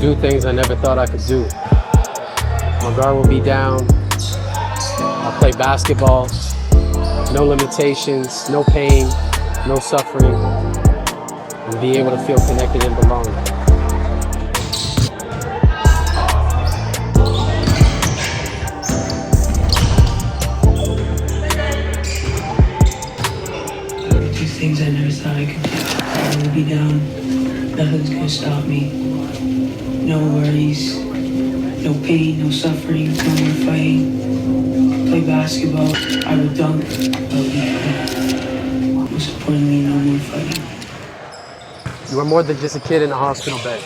do things I never thought I could do. My guard will be down. I'll play basketball. No limitations, no pain, no suffering, and be able to feel connected and belong. Do things I never thought I could do. I will be down. Nothing's gonna stop me. No worries. No pain, no suffering, no more fighting. Play basketball. I will dunk. I will be clean. Most importantly, no more fighting. You are more than just a kid in a hospital bed.